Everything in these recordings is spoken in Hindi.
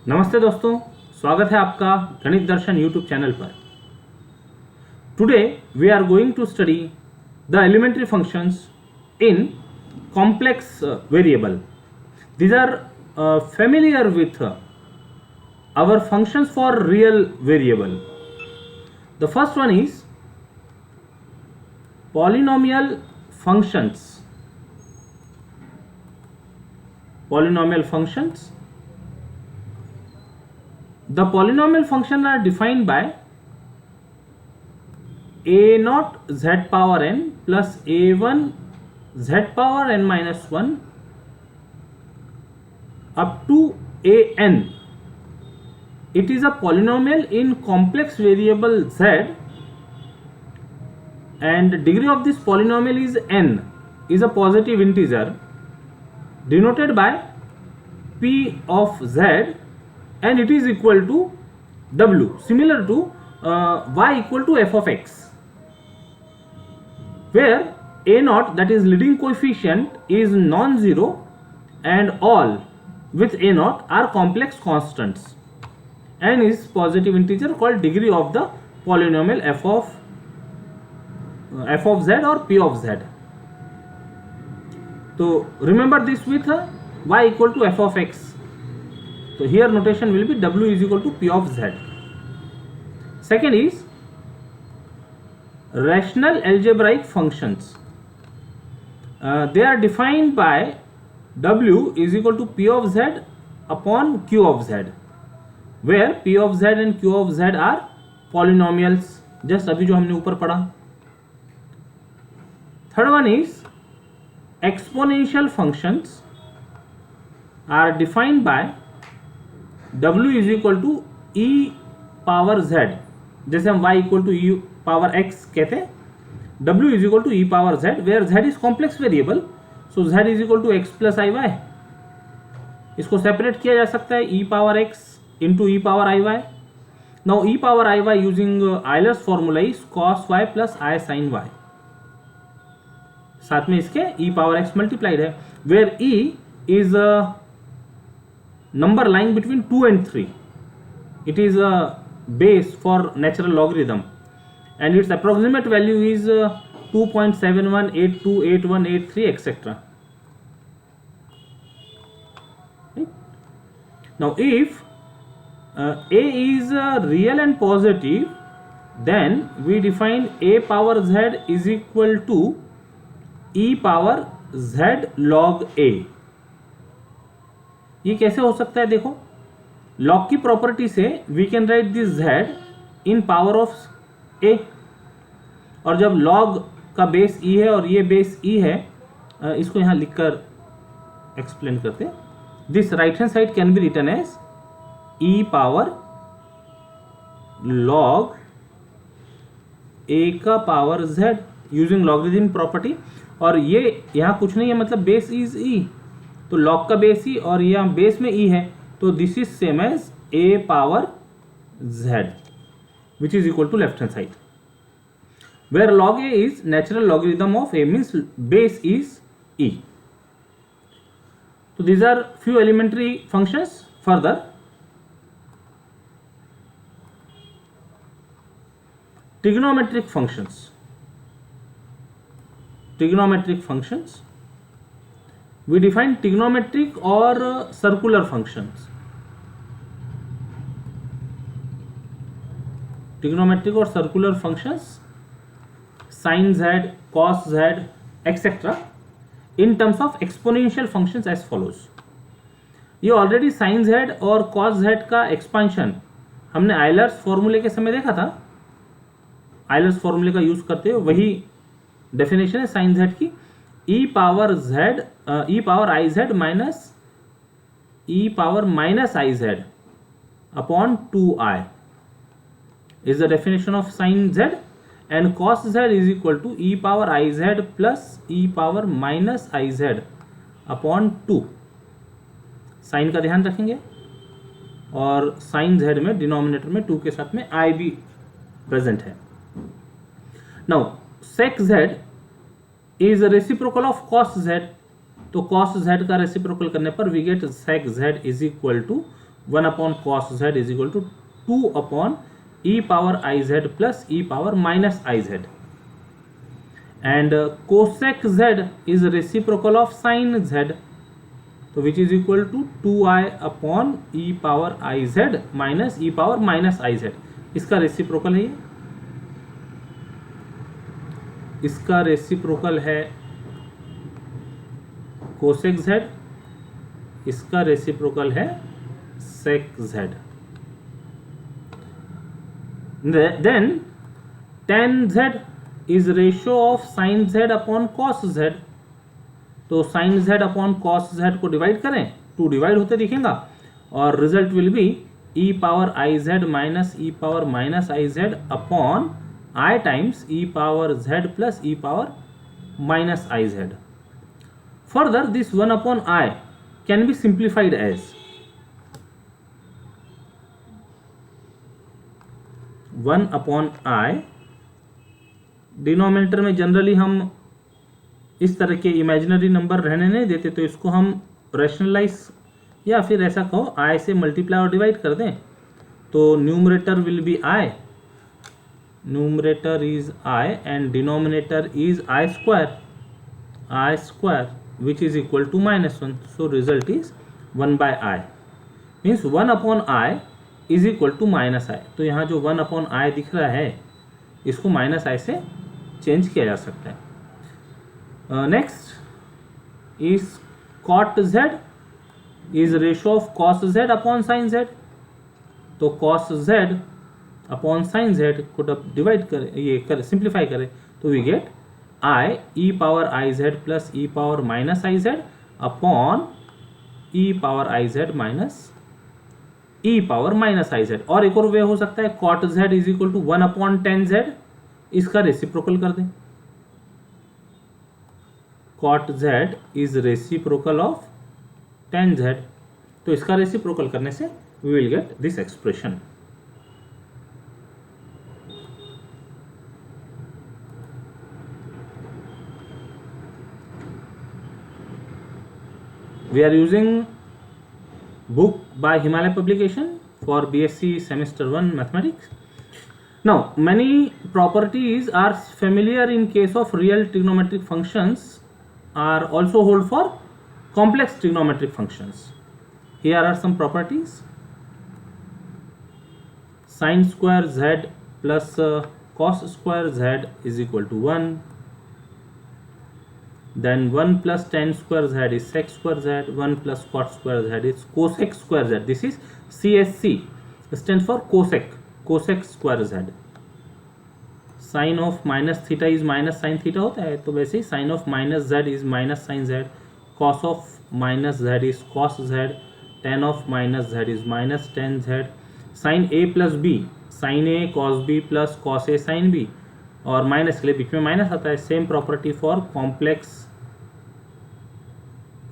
नमस्ते दोस्तों, स्वागत है आपका गणित दर्शन यूट्यूब चैनल पर। Today we are going to study the elementary functions in complex variable. These are familiar with our functions for real variable. The first one is polynomial functions. Polynomial functions. The polynomial functions are defined by a naught z power n plus a1 z power n minus 1 up to an. It is a polynomial in complex variable z, and degree of this polynomial is n, is a positive integer denoted by p of z, and it is equal to w, similar to y equal to f of x, where a naught, that is leading coefficient, is non-zero and all with a naught are complex constants. N is positive integer called degree of the polynomial f of z or p of z. So remember this with y equal to f of x. So here notation will be w is equal to p of z. Second is rational algebraic functions. They are defined by w is equal to p of z upon q of z, where p of z and q of z are polynomials, just अभी जो हमने ऊपर पढ़ा. Third one is exponential functions are defined by w is equal to e power z. जैसे हम y equal to e power x कहते हैं, w is equal to e power z, where z is complex variable, so z is equal to x plus iy. इसको सेपरेट किया जा सकता है e power x into e power iy. Now e power iy using Euler's formula is cos y plus I sin y. साथ में इसके e power x multiplied है, where e is a number lying between 2 and 3. It is a base for natural logarithm, and its approximate value is 2.71, 82, 81, 83, etc. Right? Now if a is real and positive, then we define a power z is equal to e power z log a. ये कैसे हो सकता है? देखो, लॉग की प्रॉपर्टी से we can write this z in power of a, और जब लॉग का बेस e है और ये बेस e है, इसको यहां लिखकर एक्सप्लेन करते हैं. This right hand side can be written as e power log a का power z using logarithm property. और ये यहां कुछ नहीं है, मतलब बेस इज e, तो लॉग का बेस e और यहाँ बेस में e है, तो this is same as a power z, which is equal to left hand side, where log a is natural logarithm of a, means base is e. तो these are few elementary functions. Further trigonometric functions. Trigonometric functions, we define trigonometric or circular functions. Trigonometric or circular functions, sin z, cos z, etc. in terms of exponential functions as follows. ये ऑलरेडी sin z और cos z का एक्सपांशन हमने आयलर्स फॉर्मूले के समय देखा था. आयलर्स फॉर्मूले का यूज करते हुए वही डेफिनेशन है साइन z की, e power z, e power i z minus e power minus i z upon 2i is the definition of sin z, and cos z is equal to e power i z plus e power minus i z upon 2. Sine का ध्यान रखेंगे, और साइन z में डिनोमिनेटर में 2 के साथ में i भी प्रेजेंट है. Now sec z is a reciprocal of cos z, तो cos z का रेसिप्रोकल करने पर we get sec z is equal to 1 upon cos z is equal to 2 upon e power i z plus e power minus i z, and cosec z is reciprocal of sine z, तो which is equal to 2i upon e power i z minus e power minus i z. इसका रेसिप्रोकल है ये, इसका रेसिप्रोकल है कोसेक z, इसका रेसिप्रोकल है sec z। Then tan z is ratio of sine z upon cos z, तो sine z upon cos z को डिवाइड करें, 2 डिवाइड होते दिखेगा, और result will be e power i z minus e power minus i z upon I times e power z plus e power minus I z. Further, this 1 upon I can be simplified as 1 upon I, denominator में जनरली हम इस तरह के इमेजिनरी नंबर रहने नहीं देते, तो इसको हम रैशनलाइज या फिर ऐसा कहो I से मल्टीप्लाई और डिवाइड कर दें, तो numerator will be I, numerator is I and denominator is I square which is equal to minus 1, so result is 1 by I, means 1 upon I is equal to minus I। तो यहाँ जो 1 upon I दिख रहा है इसको माइनस I से चेंज किया जा सकता है। Next is cot z is ratio of cos z upon sin z, तो cos z upon sine z को डिवाइड करें, ये कर सिंप्लीफाई करें, तो we get i e power i z plus e power minus i z upon e power i z minus e power minus i z. और एक और वे हो सकता है cot z is equal to 1 upon tan z, इसका रेसिप्रोकल कर दें, cot z is reciprocal of tan z, तो इसका रेसिप्रोकल करने से we will get this expression. We are using book by Himalaya Publication for BSc Semester 1 Mathematics. Now, many properties are familiar in case of real trigonometric functions are also hold for complex trigonometric functions. Here are some properties. Sin square z plus cos square z is equal to 1. Then 1 plus tan square z is sec square z, 1 plus cot square z is cosec square z. This is CSC, stands for cosec square z. Sin of minus theta is minus sin theta होता है, तो वैसे ही sin of minus z is minus sin z, cos of minus z is cos z, tan of minus z is minus tan z, sin a plus b, sin a cos b plus cos a sin b, और माइनस के लिए बीच में माइनस आता है। Same property for complex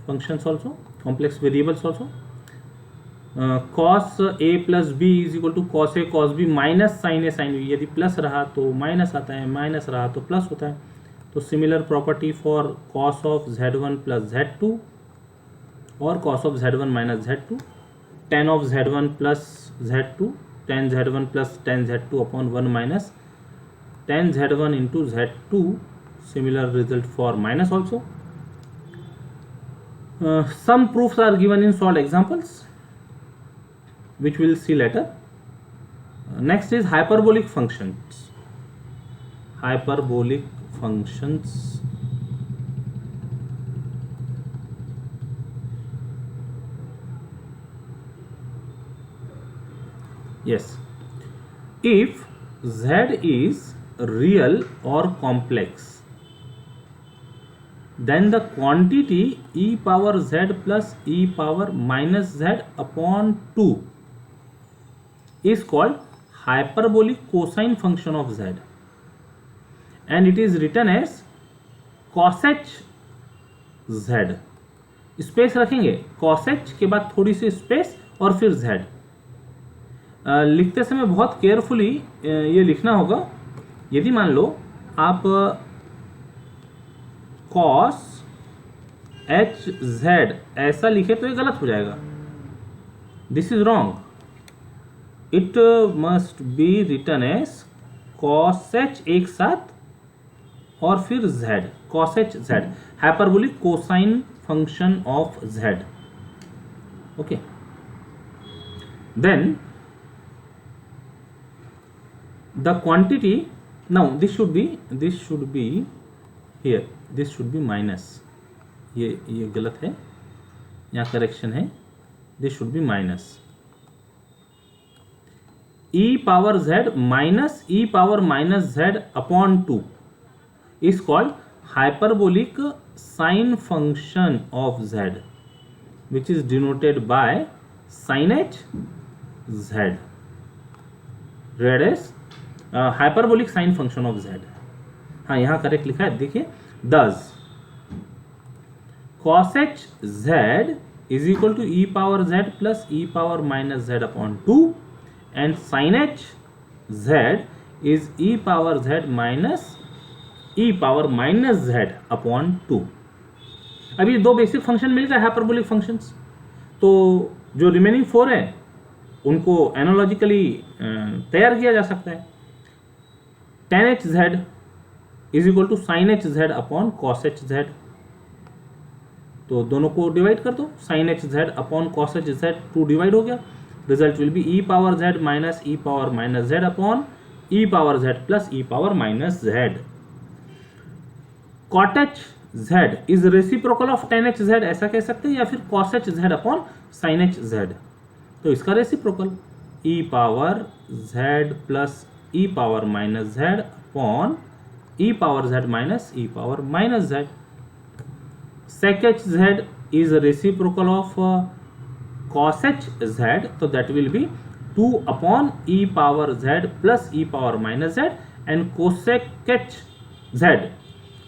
functions also, complex variables also. Cos A plus B is equal to cos A cos B minus sine A sine B, यदि प्लस रहा तो माइनस आता है, माइनस रहा तो प्लस होता है। तो similar property for cos of z1 plus z2 और cos of z1 minus z2, tan of z1 plus z2, tan z1 plus tan z2 upon 1 minus tan z1 into z2, similar result for minus also. Some proofs are given in solved examples which we will see later. Next is hyperbolic functions. Hyperbolic functions. Yes, if z is real or complex, then the quantity e power z plus e power minus z upon 2 is called hyperbolic cosine function of z, and it is written as cosh z. Space रखेंगे, cosh के बाद थोड़ी सी स्पेस और फिर z। लिखते समय बहुत केयरफुली ये लिखना होगा। यदि मान लो आप cos h z ऐसा लिखे तो ये गलत हो जाएगा। This is wrong. It must be written as cos h एक साथ और फिर z, cos h z, hyperbolic cosine function of z. Okay, then the quantity, now this should be here, this should be minus. ये गलत है, यहाँ करेक्शन है. This should be minus. e power z minus e power minus z upon 2 is called hyperbolic sine function of z, which is denoted by sin h z, read as hyperbolic sine function of z. हाँ, यहाँ करेक्ट लिखा है, देखिए. thus cos h z is equal to e power z plus e power minus z upon 2 and sin h z is e power z minus e power minus z upon 2. अब ये दो बेसिक फंक्शन मिल गए हाइपरबोलिक फंक्शंस. तो जो रिमेनिंग 4 है उनको एनालॉजिकली तैयार किया जा सकता है. tan h z is equal to sin h z upon cos h z. तो दोनों को डिवाइड कर दो. sin h z upon cos h z 2 divide हो गया. Result will be e power z minus e power minus z upon e power z plus e power minus z. cot h z is reciprocal of tan h z, ऐसा कह सकते हैं, या फिर cos h z upon sin h z. तो इसका reciprocal e power z plus e power minus z upon e power z minus e power minus z. sec h z is a reciprocal of cos h z, so that will be 2 upon e power z plus e power minus z, and cosec h z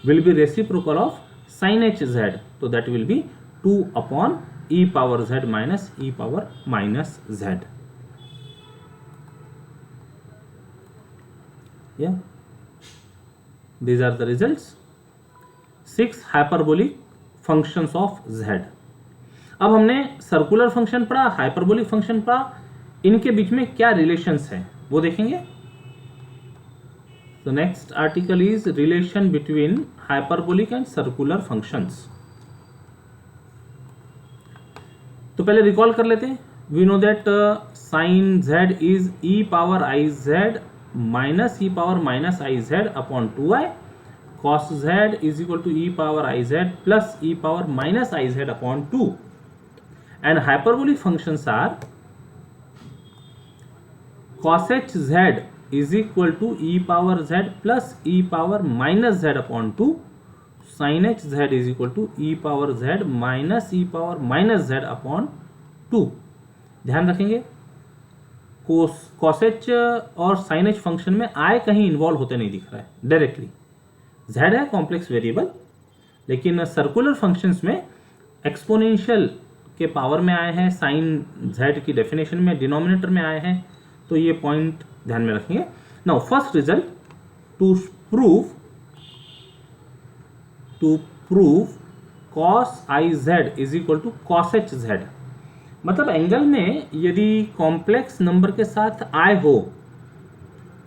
will be reciprocal of sin h z, so that will be 2 upon e power z minus e power minus z. Yeah, these are the results. 6 hyperbolic functions of z. अब हमने सर्कुलर फंक्शन पढ़ा, हाइपरबोलिक फंक्शन पढ़ा, इनके बीच में क्या रिलेशंस हैं वो देखेंगे. तो next article is relation between hyperbolic and circular functions. तो पहले रिकॉल कर लेते हैं. We know that sine z is e power i z minus e power minus i z upon 2i. cos z is equal to e power i z plus e power minus i z upon 2. And hyperbolic functions are cos h z is equal to e power z plus e power minus z upon 2. sin h z is equal to e power z minus e power minus z upon 2. ध्यान रखेंगे, cos h और sin h फंक्शन में i कहीं इन्वॉल्व होते नहीं दिख रहा है डायरेक्टली. z है कॉम्प्लेक्स वेरिएबल, लेकिन सर्कुलर फंक्शंस में एक्सपोनेंशियल के पावर में आए हैं, साइन z की डेफिनेशन में डिनोमिनेटर में आए हैं. तो ये पॉइंट ध्यान में रखेंगे. Now first result, to prove cos i z is equal to cos h z. मतलब एंगल में यदि कॉम्प्लेक्स नंबर के साथ i हो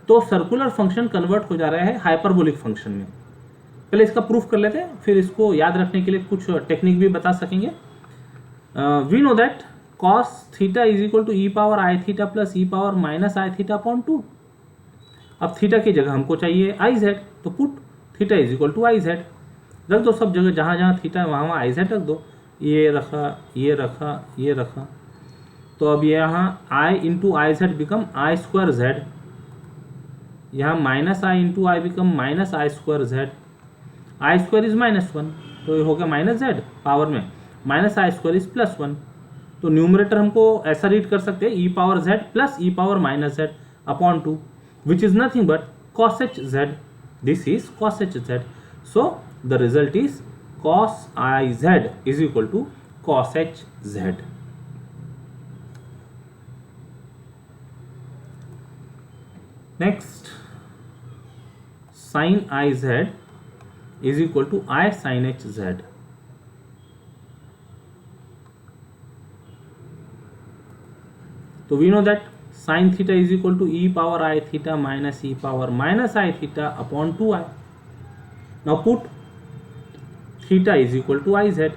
तो सर्कुलर फंक्शन कन्वर्ट हो जा रहा है हाइपरबोलिक फंक्शन में. पहले इसका प्रूफ कर लेते हैं, फिर इसको याद रखने के लिए कुछ टेक्निक भी बता सकेंगे. We know that cos theta is equal to e power i theta plus e power minus i theta upon 2. अब थीटा की जगह हमको चाहिए आई जेड, तो put theta is equal to i z. रख दो सब जगह, जहाँ जहाँ थीटा है वहाँ वहाँ आई जेड रख दो. ये रखा, ये रखा, ये रखा. तो अब यहाँ i into i z become i square z. यहाँ minus i into i become minus i square z. I square is -1, तो ये हो गया माइनस जेड. पावर में माइनस आई स्क्वायर इज +1. तो न्यूमरेटर हमको ऐसा रीड कर सकते हैं, e power z plus e power minus z upon 2, which is nothing but cos h z. This is cos h z. So the result is cos i z is equal to cos h z. Next, sin i z is equal to i sin h z. तो we know that sine theta is equal to e power i theta minus e power minus i theta upon 2i. Now put theta is equal to i z.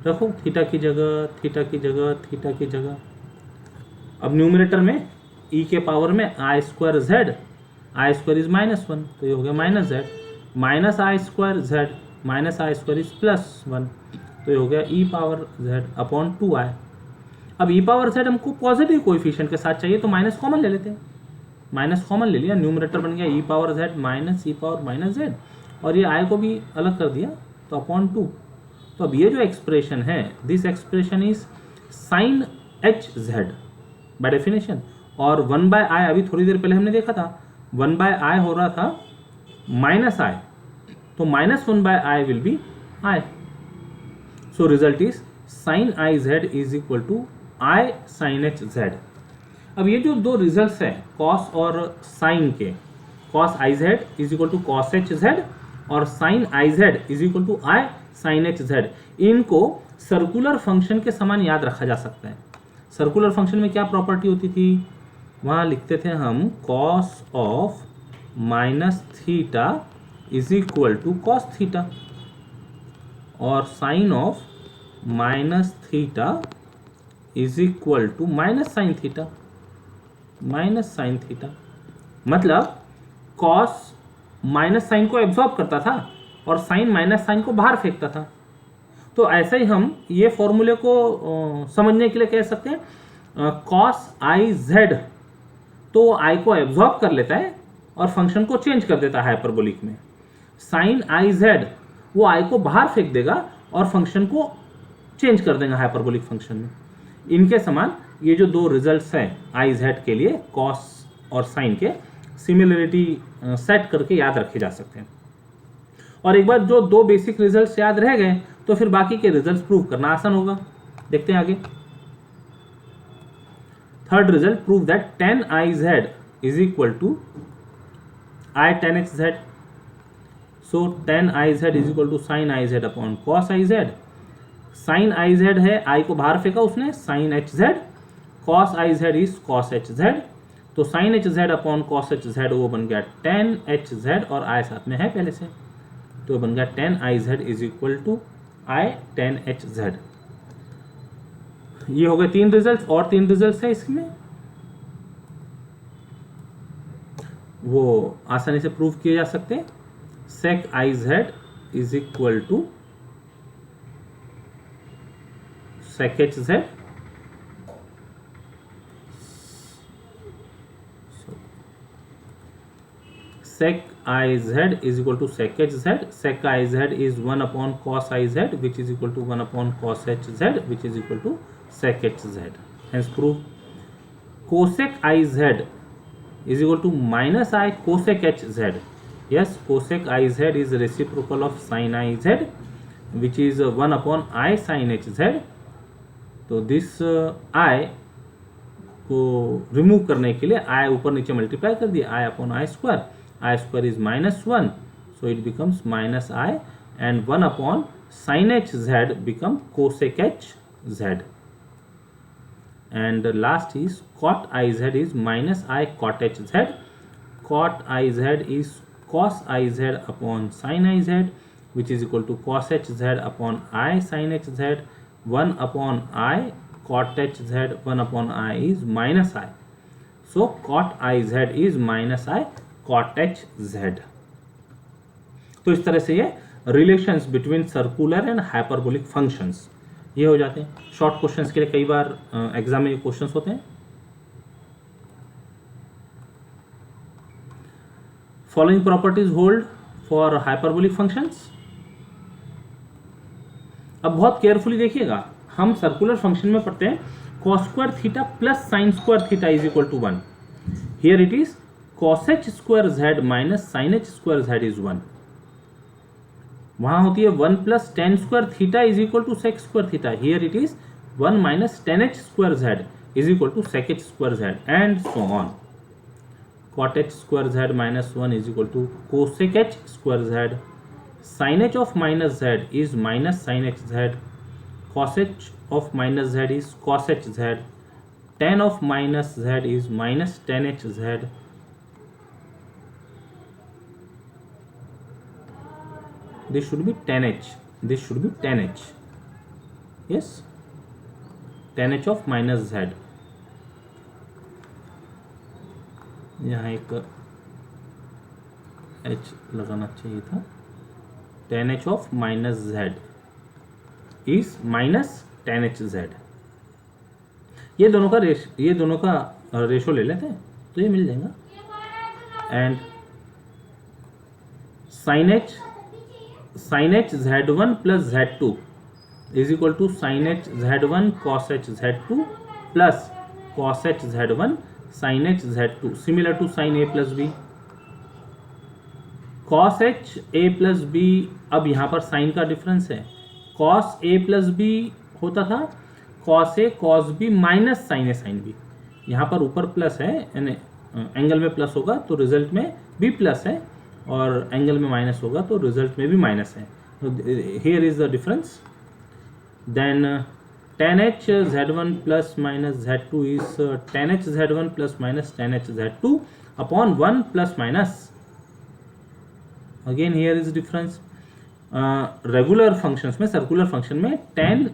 रखो थीटा की जगह, थीटा की जगह, थीटा की जगह. अब न्यूमरेटर में e के पावर में i square z, i square is -1, तो ये हो गया minus z, minus i square z minus i square is +1, तो ये हो गया ई पावर जेड अपॉन 2i. अब ई पावर जेड हमको पॉजिटिव कोएफिशिएंट के साथ चाहिए, तो माइनस कॉमन ले लेते हैं. माइनस कॉमन ले लिया, न्यूमरेटर बन गया ई power Z minus e power minus Z, और ये आई को भी अलग कर दिया, तो अपॉन 2. तो अब ये जो एक्सप्रेशन है, this expression is sine h Z by definition. और 1/i अभी थोड़ी देर पहले हमने देखा था 1/i हो रहा था माइनस आई, तो -1/i will be i. So result is sine i z is equal to i sine h z. अब ये जो दो रिजल्ट्स है कॉस और साइन के, cos i z is equal to cos h z और sine i z is equal to i sine h z, इनको सर्कुलर फंक्शन के समान याद रखा जा सकता है. सर्कुलर फंक्शन में क्या प्रॉपर्टी होती थी, वहाँ लिखते थे हम cos of minus theta is equal to cos theta और sine of minus theta is equal to minus sine theta, minus sine theta. मतलब कॉस माइनस साइन को एब्जॉर्ब करता था और साइन माइनस साइन को बाहर फेंकता था. तो ऐसे ही हम ये फॉर्मूले को समझने के लिए कह सकते हैं कॉस आई जेड, तो आई को एब्जॉर्ब कर लेता है और फंक्शन को चेंज कर देता है हाइपरबोलिक में. साइन आई जेड वो आई को बाहर फेंक देगा और फंक्शन को चेंज कर देगा हाइपरबोलिक फंक्शन में. इनके समान ये जो दो रिजल्ट्स हैं आई जेड के लिए कॉस और साइन के, सिमिलरिटी सेट करके याद रखे जा सकते हैं. और एक बार जो दो बेसिक रिजल्ट्स याद रह गए तो फिर बाकी के रिजल्ट्स प्रूव करना आसान होगा. देखते हैं आगे. Third result, prove that tan i z is equal to i tan h z. So tan i z is equal to sine i z upon cos i z. Sine i z है, i को बाहर फेंका उसने, sine h z, cos i z is cos h z, तो sine h z upon cos h z वो बन गया tan h z और i साथ में है पहले से, तो बन गया tan i z is equal to i tan h z. ये हो गए तीन रिजल्ट्स, और तीन रिजल्ट्स है इसमें, वो आसानी से प्रूव किए जा सकते हैं. sec i z is equal to sec h z, sec i z is equal to sec h z. Sec i z is 1 upon cos i z, which is equal to 1 upon cos h z, which is equal to sec h z. Hence proof. Cosec I z is equal to minus I cosec h z. Yes, cosec I z is reciprocal of sin I z, which is 1 upon I sin h z. तो दिस I को रिमूव करने के लिए I ऊपर नीचे मल्टीप्लाई कर दिया, I upon I square. I square is -1, so it becomes minus I, and 1 upon sin h z become cosec h z. And last is cot I z is minus I cot h z. Cot I z is cos I z upon sin I z, which is equal to cos h z upon I sin h z. 1 upon I cot h z, 1 upon I is minus I. So cot I z is minus I cot h z. तो इस तरह से ये relations between circular and hyperbolic functions ये हो जाते हैं. शॉर्ट क्वेश्चंस के लिए कई बार एग्जाम में क्वेश्चंस होते हैं. Following properties hold for hyperbolic functions. अब बहुत केयरफुली देखिएगा, हम सर्कुलर फंक्शन में पढ़ते हैं cos square theta plus sine square theta is equal to 1. Here it is cos h square z minus sine h square z is 1. वहां होती है 1 plus tan square theta is equal to sec square theta. Here it is 1 minus tan h square z is equal to sec h square z, and so on. cot h square z minus 1 is equal to cosec h square z. sin h of minus z is minus sin h z. cos h of minus z is cos h z. tan of minus z is minus tan h z. This should be tan h. This should be tan h. Yes, tan h of minus z. यहाँ एक h लगाना चाहिए था. tan h of minus z is minus tan h z. ये दोनों का रेशो ले लेते हैं तो ये मिल जाएगा. And sin h z1 plus z2 is equal to sin h z1 cos h z2 plus cos h z1 sin h z2, similar to sin a plus b. cos h a plus b, अब यहाँ पर साइन का डिफरेंस है. cos a plus b होता था cos a cos b minus sine a sin b. यहाँ पर ऊपर प्लस है, यानी एंगल में प्लस होगा तो रिजल्ट में भी प्लस है, और एंगल में माइनस होगा तो रिजल्ट में भी माइनस है. Here is the difference. Then tan h z1 plus minus z2 is tan h z1 plus minus tan h z2 upon 1 plus minus. Again here is difference. Regular functions में, सर्कुलर फंक्शन में tan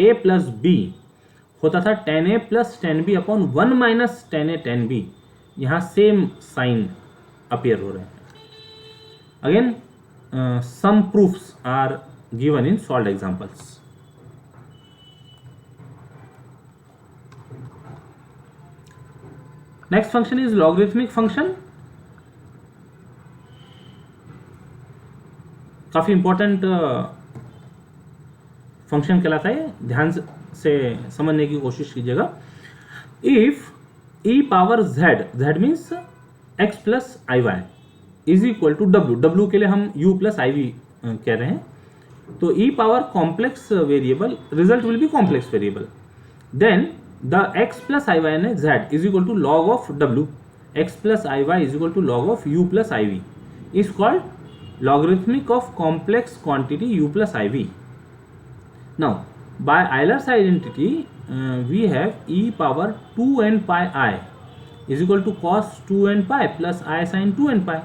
a plus b होता था tan a plus tan b upon 1 minus tan a tan b. यहाँ सेम साइन अपीयर हो रहे हैं. Again some proofs are given in solved examples. Next function is logarithmic function. काफी इंपॉर्टेंट फंक्शन कहलाता है, ध्यान से समझने की कोशिश कीजिएगा. If e power z means x plus i y is equal to w. w के लिए हम u प्लस आई वी कह रहे हैं. तो e power complex variable, result will be complex variable. Then the x plus iy and z is equal to log of w. x plus iy is equal to log of u plus iv is called logarithmic of complex quantity u plus iv. Now by Euler's identity we have e power 2n pi I is equal to cos 2n pi plus I sin 2n pi.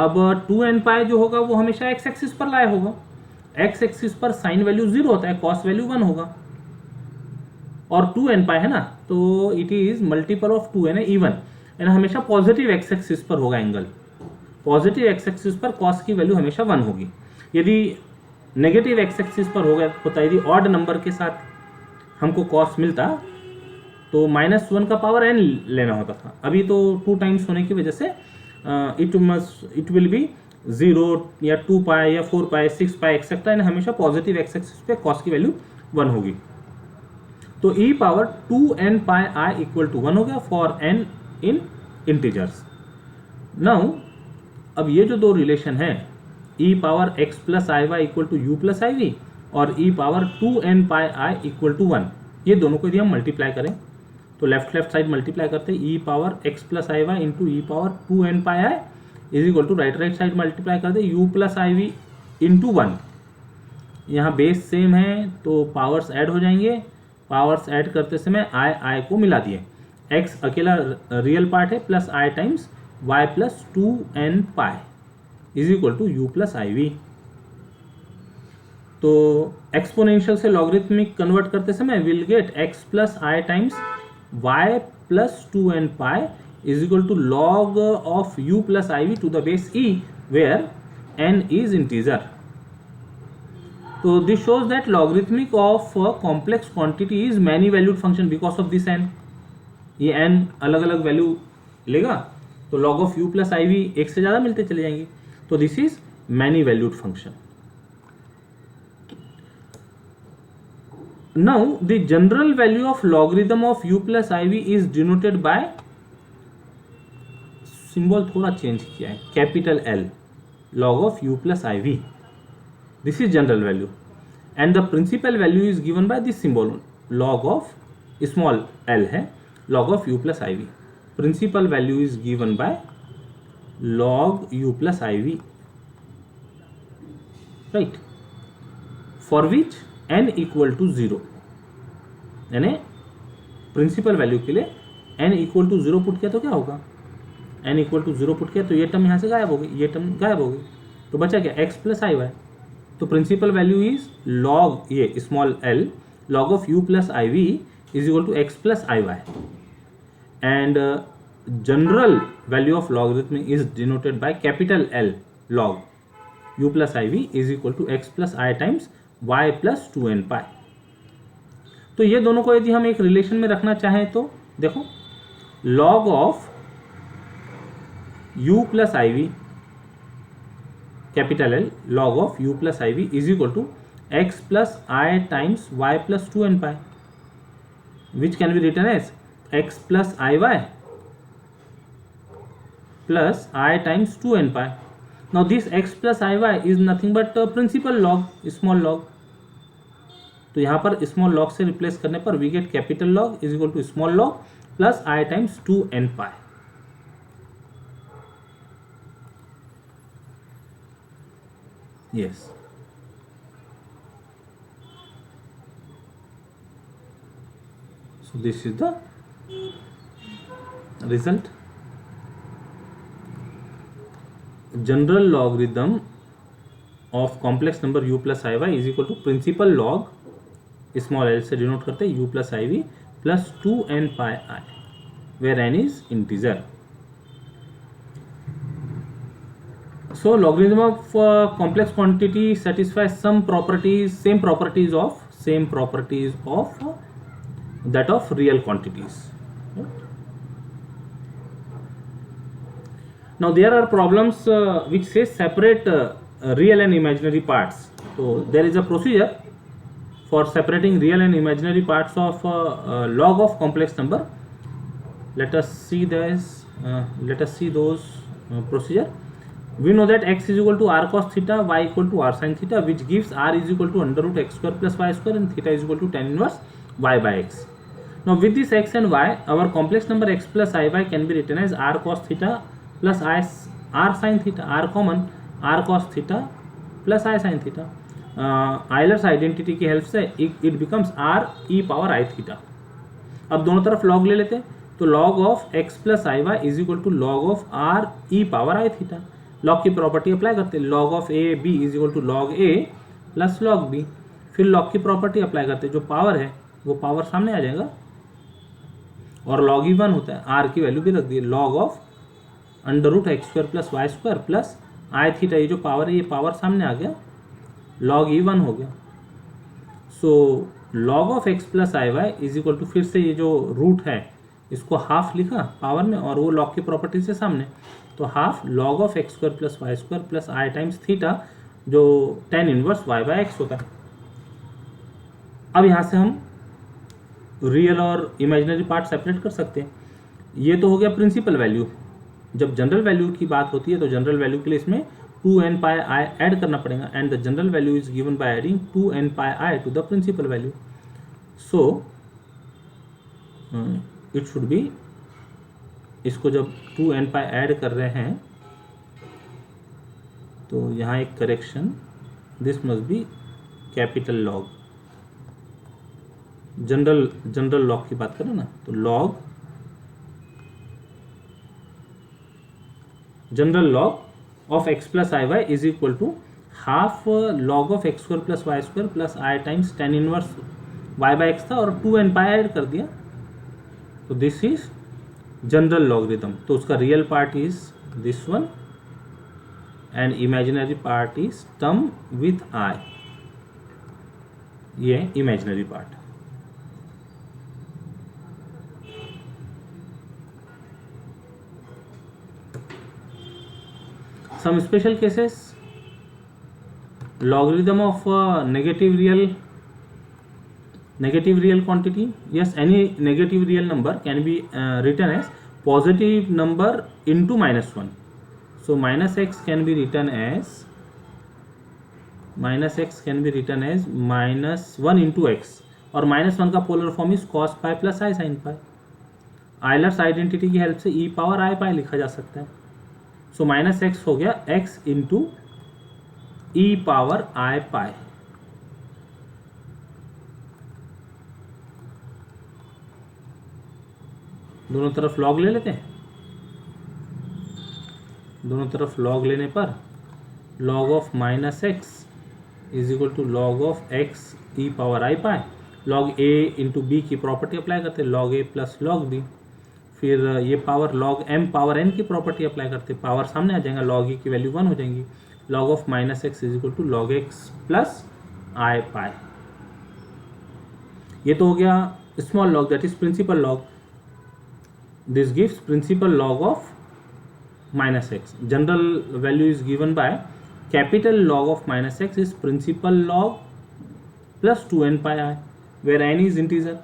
अब 2n pi जो होगा वो हमेशा x एक्सिस पर लाया होगा. x एक्सिस पर साइन वैल्यू 0 होता है, cos वैल्यू 1 होगा, और 2n पाई है ना, तो it is multiple of 2n है, इवन. यानी हमेशा पॉजिटिव एक्स एक्सिस पर होगा एंगल. पॉजिटिव एक्स एक्सिस पर कॉस की वैल्यू हमेशा 1 होगी. यदि नेगेटिव एक्स एक्सिस पर होता यदि ऑड नंबर के साथ हमको कॉस मिलता तो -1 का पावर n लेना होता था. अभी तो 2 टाइम्स होने की वजह से इट विल बी 0 या 2 पाई या 4 पाई 6 पाई एक्सेट्रा. यानी हमेशा पॉजिटिव एक्स एक्सिस पे कॉस की वैल्यू 1 होगी. तो e power 2n pi i equal to 1 हो गया for n in integers. Now अब ये जो दो रिलेशन है e power x plus i y equal to u plus i v और e power 2n pi i equal to 1, ये दोनों को यदि हम मल्टीप्लाई करें तो लेफ्ट साइड मल्टीप्लाई करते हैं. e power x plus i y into e power 2n pi i is equal to right side multiply करते u plus i v into 1. यहाँ बेस सेम है तो पावर्स ऐड हो जाएंगे. पावर्स ऐड करते समय आई को मिला दिए. x अकेला रियल पार्ट है plus i times y plus 2n pi is equal to u plus i v. तो एक्सपोनेंशियल से लॉगरिथमिक कन्वर्ट करते समय will get x plus i times y plus 2n pi is equal to log of u plus i v to the base e where n is integer. So this shows that logarithmic of a complex quantity is many valued function because of this n. ये n अलग अलग वैल्यू लेगा तो log of u plus iv एक से ज़्यादा मिलते चले जाएंगे. तो this is many valued function. Now the general value of logarithm of u plus iv is denoted by symbol थोड़ा चेंज किया है, capital L, log of u plus iv. This is general value and the principal value is given by this symbol log of small l है, log of u plus iv. Principal value is given by log u plus iv, right, for which n equal to 0. यानी प्रिंसिपल वैल्यू के लिए n इक्वल टू 0 पुट किया तो क्या होगा, n इक्वल टू 0 पुट किया तो ये टर्म यहाँ से गायब हो गई, ये टर्म गायब हो गई, तो बचा क्या x प्लस आई वाई। तो प्रिंसिपल वैल्यू इज लॉग ये small l log of u plus iv is equal to x plus iy, and general value of logarithm is denoted by capital L log u plus iv is equal to x plus i times y plus 2n pi। तो ये दोनों को यदि हम एक रिलेशन में रखना चाहें तो देखो log of u plus iv capital L log of u plus iv is equal to x plus I times y plus 2n pi, which can be written as x plus iy plus I times 2n pi. Now this x plus iy is nothing but principal log, small log. तो यहाँ पर small log से रिप्लेस करने पर we get capital log is equal to small log plus I times 2n pi. Yes. So this is the result. General logarithm of complex number u plus iy is equal to principal log small l से डिनोट करते हैं u plus iv plus 2n pi I, where n is integer. So logarithm of complex quantity satisfies some properties, same properties of that of real quantities. Now there are problems which say separate real and imaginary parts. So there is a procedure for separating real and imaginary parts of log of complex number. Let us see this. Let us see those procedure. We know that x is equal to r cos theta, y equal to r sin theta, which gives r is equal to under root x square plus y square, and theta is equal to tan inverse y by x. Now with this x and y, our complex number x plus iy can be written as r cos theta plus r sin theta, r common, r cos theta plus I sin theta. Euler's identity की हेल्प से it becomes r e power i theta. अब दोनों तरफ log ले लेते हैं, तो log of x plus i y is equal to log of r e power i theta. log की प्रॉपर्टी अप्लाई करते हैं, log of a b is equal to log a plus log b। फिर log की प्रॉपर्टी अप्लाई करते हैं, जो पावर है वो पावर सामने आ जाएगा और log e 1 होता है, r की वैल्यू भी रख दी, log of under root x square plus y square plus i theta, ये जो पावर है ये पावर सामने आ गया, log e 1 हो गया। So log of x plus i y is equal to, फिर से ये जो रूट है इसको हाफ लिखा पावर में और वो log की प्रॉपर्टी से सामने, तो half log of x square plus y square plus i times theta, जो tan inverse y by x होता है। अब यहाँ से हम रियल और इमेजिनरी पार्ट सेपरेट कर सकते हैं। ये तो हो गया प्रिंसिपल वैल्यू। जब जनरल वैल्यू की बात होती है तो जनरल वैल्यू के लिए इसमें 2n pi i ऐड करना पड़ेगा, and the general value is given by adding 2n pi i to the principal value. So it should be, इसको जब 2n pi ऐड कर रहे हैं तो यहाँ एक correction, this must be capital log. General log की बात करें ना, तो log general log of x plus i y is equal to half log of x square plus y square plus i times tan inverse y by x था और 2n पाई ऐड कर दिया, तो दिस इज जनरल लॉगरिथम। तो उसका real part is this one and imaginary part is term with i, ये imaginary part. Some special cases, logarithm of negative real quantity. Yes, any negative real number can be written as positive number into -1. So minus x can be written as -1 into x, और -1 का polar form is cos pi plus I sine pi. Euler's identity की हेल्प से e पावर आई पाई लिखा जा सकता है। सो माइनस एक्स हो गया x इंटू ई पावर आई पाई। दोनों तरफ log ले लेते हैं। दोनों तरफ log लेने पर log of minus x is equal to log of x e power i pi. log a into b की प्रॉपर्टी अप्लाई करते हैं, log a plus log b। फिर ये power log m power n की प्रॉपर्टी अप्लाई करते हैं, पावर सामने आ जाएगा, log e की वैल्यू 1 हो जाएंगी। log of minus x is equal to log x plus i pi. ये तो हो गया small log, that is principal log. This gives principal log of minus x. General value is given by capital log of minus x is principal log plus 2n pi i, where n is integer.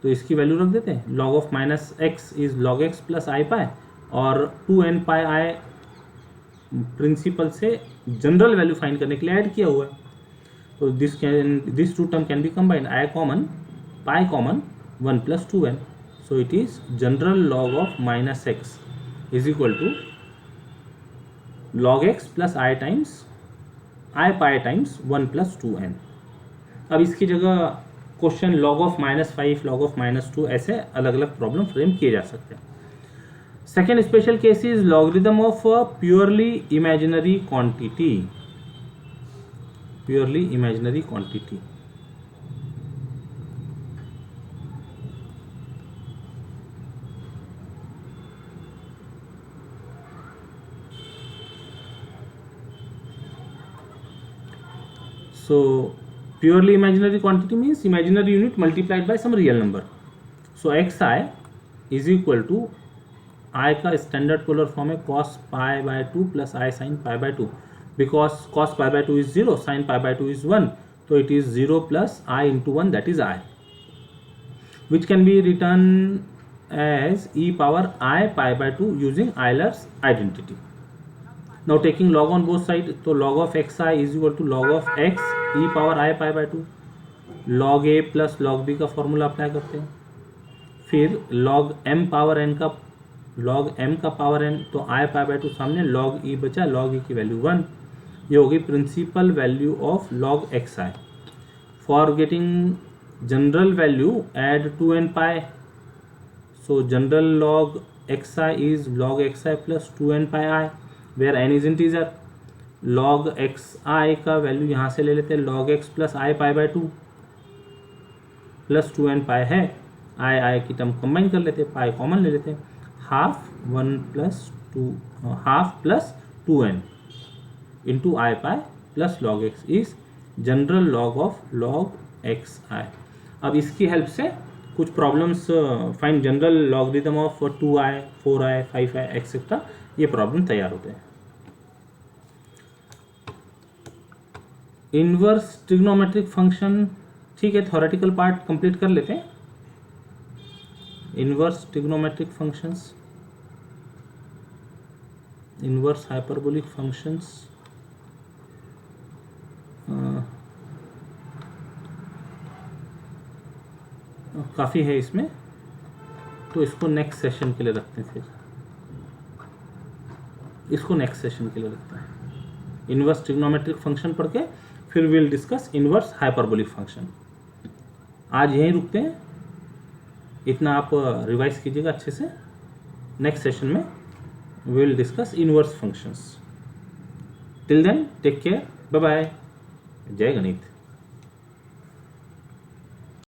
तो इसकी वैल्यू रख देते हैं, log of minus x is log x plus i pi और 2n pi i प्रिंसिपल से जनरल वैल्यू फाइंड करने के लिए ऐड किया हुआ है। तो this two term can be combined, i common pi common 1 plus 2n, so it is general log of minus x is equal to log x plus i times i pi times 1 plus 2n। अब इसकी जगह question log of -5, log of -2 ऐसे अलग अलग प्रॉब्लम फ्रेम किए जा सकते हैं। Second special case is logarithm of purely imaginary quantity. Purely imaginary quantity, so purely imaginary quantity means imaginary unit multiplied by some real number. So xi is equal to i का स्टैंडर्ड पोलर फॉर्म है cos pi by 2 plus i sin pi by 2, because cos pi by 2 is 0, sin pi by 2 is 1, so it is 0 plus i into 1, that is i, which can be written as e power i pi by 2 using Euler's identity. Now taking log on both sides, तो log of xi is equal to log of x e power i pi by 2, log a plus log b का फॉर्मूला अप्लाई करते हैं। फिर log m पावर n का पावर n, तो i pi by 2 सामने, log e बचा, log e की वैल्यू 1, ये होगी principal value of log xi। For getting general value add 2n pi, so general log xi is log xi plus 2n pi i, where n is integer। log xi का वैल्यू यहाँ से ले लेते हैं, log x plus i pi by 2 plus 2n pi है, i की टर्म कंबाइन कर लेते हैं, पाई कॉमन ले लेते हैं, half 1 plus 2 half plus 2n into i pi plus log x is general log of log xi। अब इसकी हेल्प से कुछ problems find general logarithm of 2i, 4i, 5i etcetera, ये प्रॉब्लम तैयार होते हैं। इनवर्स ट्रिग्नोमेट्रिक फंक्शन, ठीक है, थ्योरेटिकल पार्ट कंप्लीट कर लेते हैं। Inverse trigonometric functions, inverse hyperbolic functions, काफ़ी है इसमें, तो इसको नेक्स्ट सेशन के लिए रखते हैं। फिर इसको नेक्स्ट सेशन के लिए रखते हैं। इनवर्स ट्रिग्नोमेट्रिक फंक्शन पढ़ के फिर will discuss inverse hyperbolic function. आज यहीं रुकते हैं, इतना आप रिवाइज कीजिएगा अच्छे से। नेक्स्ट सेशन में will discuss inverse functions. Till then take care, bye bye, जय गणित।